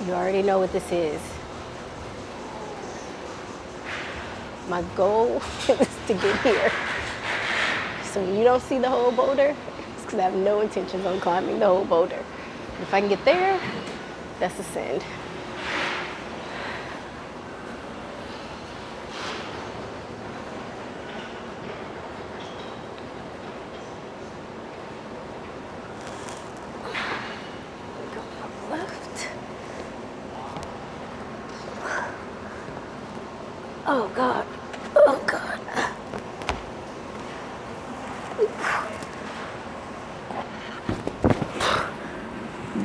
You already know what this is. My goal is to get here. So when you don't see the whole boulder, it's because I have no intentions on climbing the whole boulder. If I can get there, that's a send. Go up left. Oh God, oh God.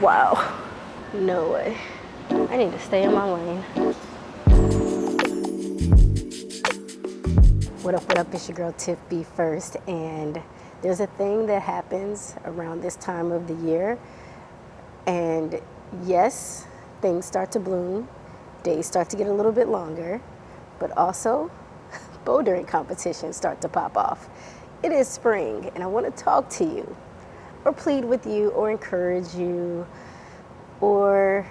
Wow, no way. I need to stay in my lane. What up, it's your girl Tiff B First, and there's a thing that happens around this time of the year, and yes, things start to bloom, days start to get a little bit longer, but also bouldering competitions start to pop off. It is spring, and I want to talk to you, or plead with you, or encourage you, or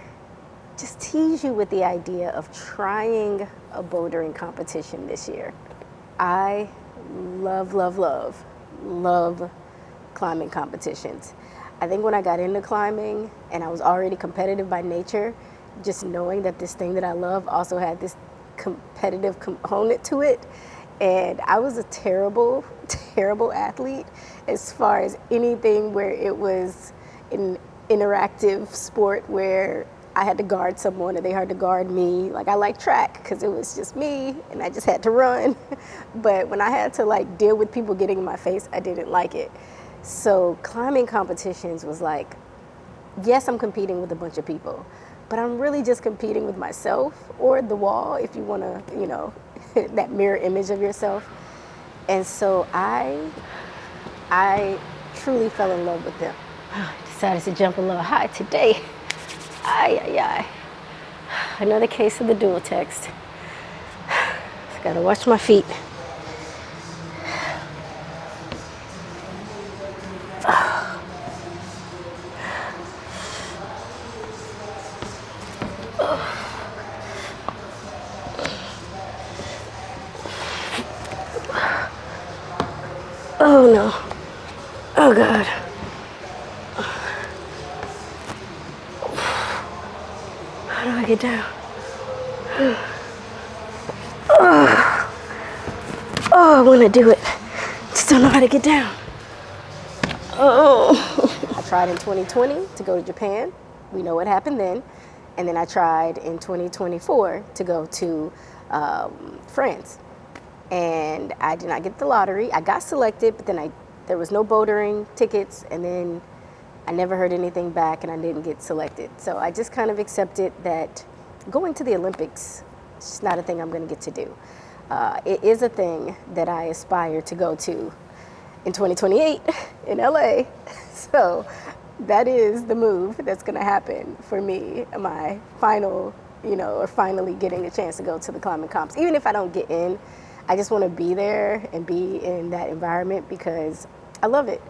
just tease you with the idea of trying a bouldering competition this year. I love climbing competitions. I think when I got into climbing and I was already competitive by nature, just knowing that this thing that I love also had this competitive component to it. And I was a terrible athlete as far as anything where it was an interactive sport where I had to guard someone or they had to guard me. Like, I like track because it was just me and I just had to run. But when I had to like deal with people getting in my face, I didn't like it. So climbing competitions was like, yes, I'm competing with a bunch of people, but I'm really just competing with myself or the wall, if you want to, you know, that mirror image of yourself. And so I truly fell in love with them. I decided to jump a little high today. Ay. Another case of the dual text. Just gotta watch my feet. Oh no. Oh God. How do I get down? Oh, I want to do it. Just don't know how to get down. Oh. I tried in 2020 to go to Japan. We know what happened then. And then I tried in 2024 to go to France. And I did not get the lottery. I got selected, but then there was no bouldering tickets, and then I never heard anything back and I didn't get selected. So I just kind of accepted that going to the Olympics is just not a thing I'm going to get to do. It is a thing that I aspire to go to in 2028 in LA. So that is the move that's going to happen for me, my final, or finally getting a chance to go to the climbing comps. Even if I don't get in, I just want to be there and be in that environment because I love it.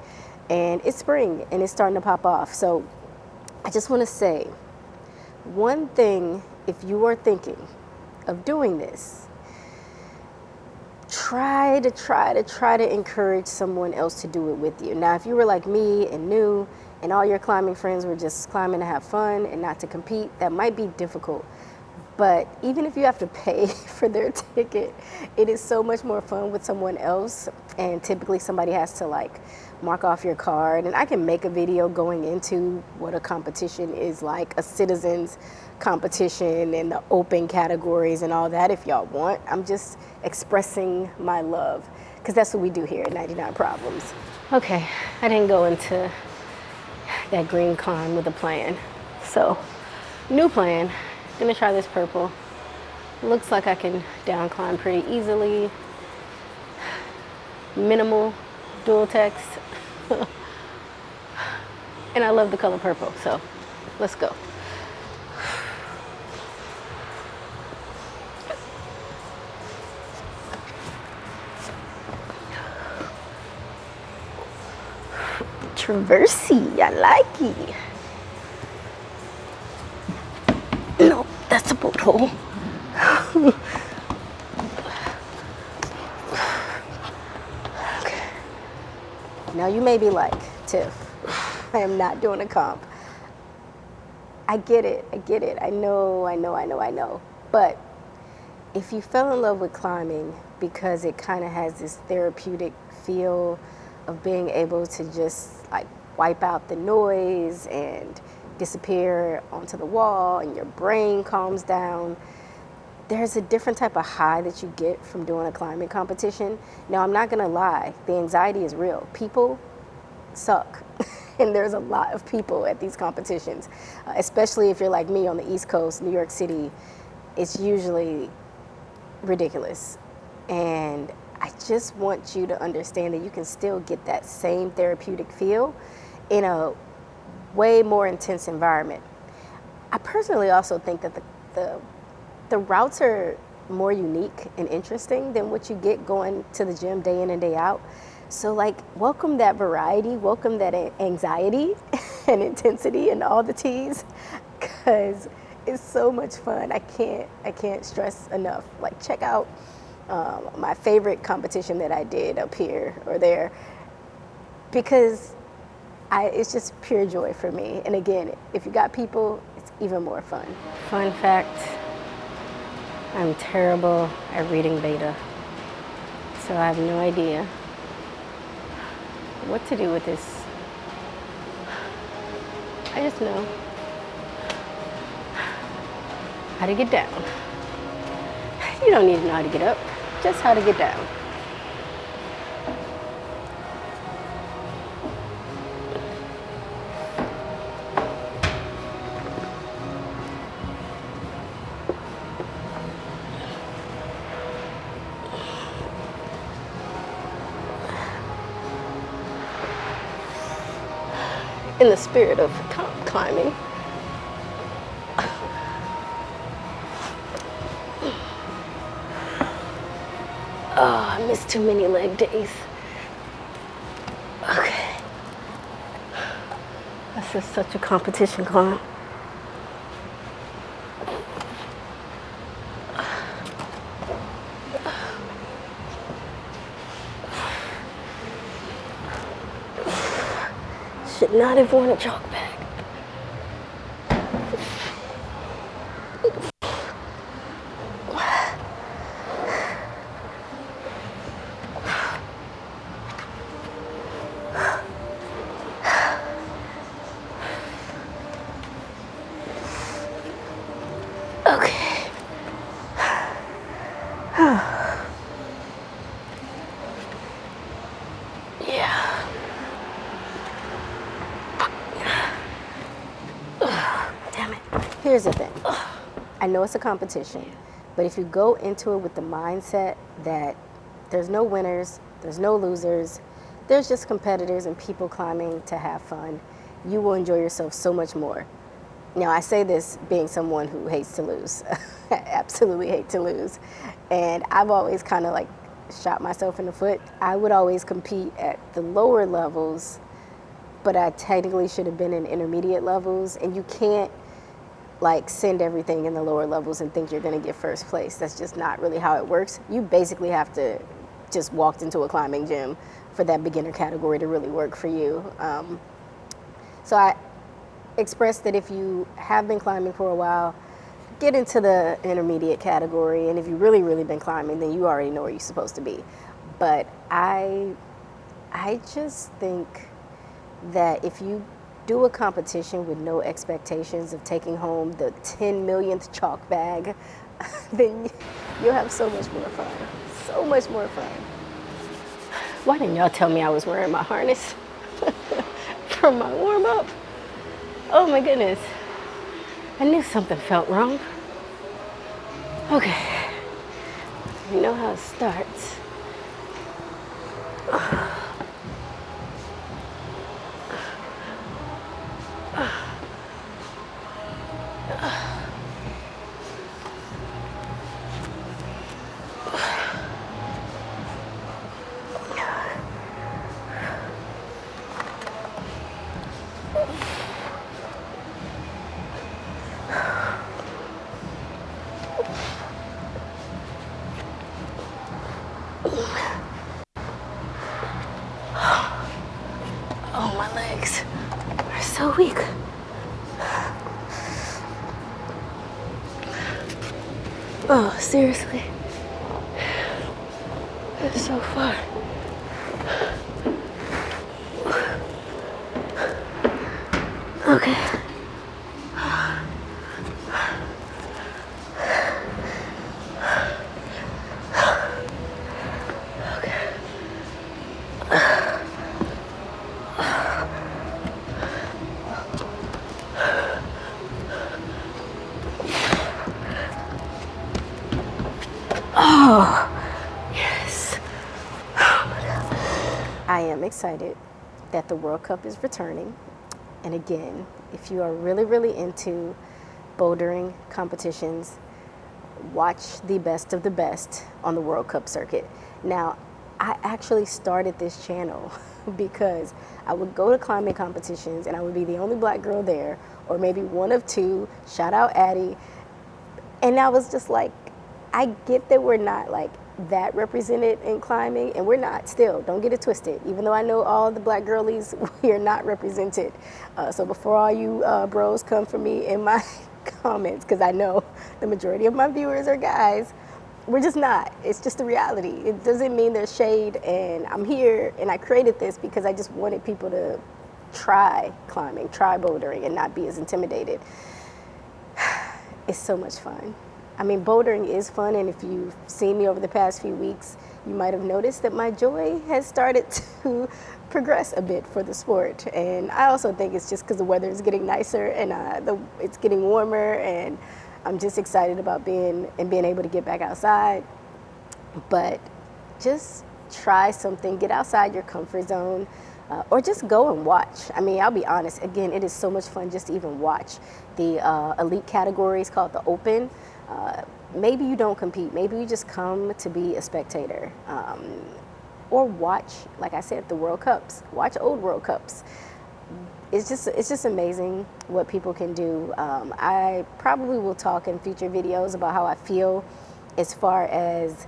And it's spring and it's starting to pop off. So I just want to say one thing, if you are thinking of doing this, try to encourage someone else to do it with you. Now, if you were like me and new and all your climbing friends were just climbing to have fun and not to compete, that might be difficult. But even if you have to pay for their ticket, it is so much more fun with someone else. And typically somebody has to like mark off your card. And I can make a video going into what a competition is like, a citizens competition and the open categories and all that if y'all want. I'm just expressing my love because that's what we do here at 99 Problems. Okay, I didn't go into that green climb with a plan. So, new plan. Gonna try this purple. Looks like I can down climb pretty easily. Minimal dual text. And I love the color purple, so let's go. Traversy, I like it. a boat hole. Okay. Now you may be like, Tiff, I am not doing a comp. I get it. I know. But if you fell in love with climbing because it kind of has this therapeutic feel of being able to just like wipe out the noise and disappear onto the wall and your brain calms down, there's a different type of high that you get from doing a climbing competition. Now, I'm not gonna lie, the anxiety is real. People suck. And there's a lot of people at these competitions, especially if you're like me on the East Coast, New York City. It's usually ridiculous. And I just want you to understand that you can still get that same therapeutic feel in a way more intense environment. I personally also think that the routes are more unique and interesting than what you get going to the gym day in and day out. So like, welcome that variety, welcome that anxiety and intensity and all the T's, because it's so much fun. I can't stress enough. Like, check out my favorite competition that I did up here or there, because it's just pure joy for me. And again, if you got people, it's even more fun. Fun fact, I'm terrible at reading beta, so I have no idea what to do with this. I just know how to get down. You don't need to know how to get up, just how to get down. In the spirit of climbing, I missed too many leg days. Okay. This is such a competition climb. Should not have worn a chalk bag. Okay. Yeah. Damn it. Here's the thing. I know it's a competition, but if you go into it with the mindset that there's no winners, there's no losers, there's just competitors and people climbing to have fun, you will enjoy yourself so much more. Now, I say this being someone who hates to lose. I absolutely hate to lose. And I've always kind of like shot myself in the foot. I would always compete at the lower levels, but I technically should have been in intermediate levels. And you can't like send everything in the lower levels and think you're gonna get first place. That's just not really how it works. You basically have to just walk into a climbing gym for that beginner category to really work for you. So I express that if you have been climbing for a while, get into the intermediate category, and if you've really been climbing, then you already know where you're supposed to be. But I just think that if you do a competition with no expectations of taking home the 10 millionth chalk bag, then you'll have so much more fun. So much more fun. Why didn't y'all tell me I was wearing my harness from my warm-up? Oh my goodness. I knew something felt wrong. Okay. You know how it starts. Oh, seriously? It's so far. Okay. Oh, yes. I am excited that the World Cup is returning. And again, if you are really, really into bouldering competitions, watch the best of the best on the World Cup circuit. Now, I actually started this channel because I would go to climbing competitions and I would be the only black girl there, or maybe one of two, shout out Addie. And I was just like, I get that we're not like that represented in climbing, and we're not still, don't get it twisted. Even though I know all the black girlies, we are not represented. So before all you bros come for me in my comments, because I know the majority of my viewers are guys, we're just not. It's just the reality. It doesn't mean there's shade, and I'm here and I created this because I just wanted people to try climbing, try bouldering, and not be as intimidated. It's so much fun. I mean, bouldering is fun, and if you've seen me over the past few weeks, you might have noticed that my joy has started to progress a bit for the sport. And I also think it's just because the weather is getting nicer and it's getting warmer, and I'm just excited about being able to get back outside. But just try something, get outside your comfort zone. Or just go and watch. I mean, I'll be honest, again, it is so much fun just to even watch. The elite category is called the Open. Maybe you don't compete, maybe you just come to be a spectator. Or watch, like I said, the World Cups, watch old World Cups. It's just amazing what people can do. I probably will talk in future videos about how I feel as far as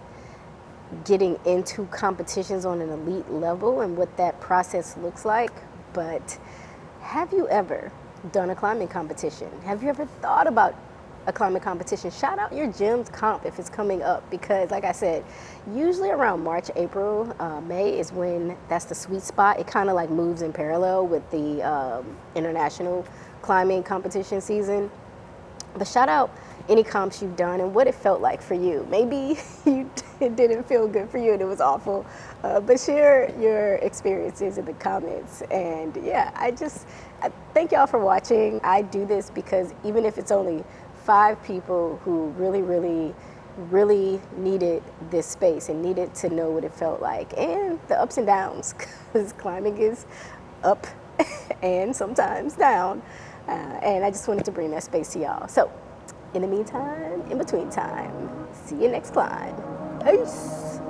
getting into competitions on an elite level and what that process looks like. But have you ever done a climbing competition? Have you ever thought about a climbing competition? Shout out your gym's comp if it's coming up, because like I said, usually around March, April, May is when that's the sweet spot. It kind of like moves in parallel with the international climbing competition season. But shout out any comps you've done and what it felt like for you. Maybe it didn't feel good for you and it was awful, but share your experiences in the comments. And yeah, I thank y'all for watching. I do this because even if it's only 5 people who really, really, really needed this space and needed to know what it felt like and the ups and downs, because climbing is up and sometimes down. And I just wanted to bring that space to y'all. So in the meantime, in between time, see you next climb. Peace.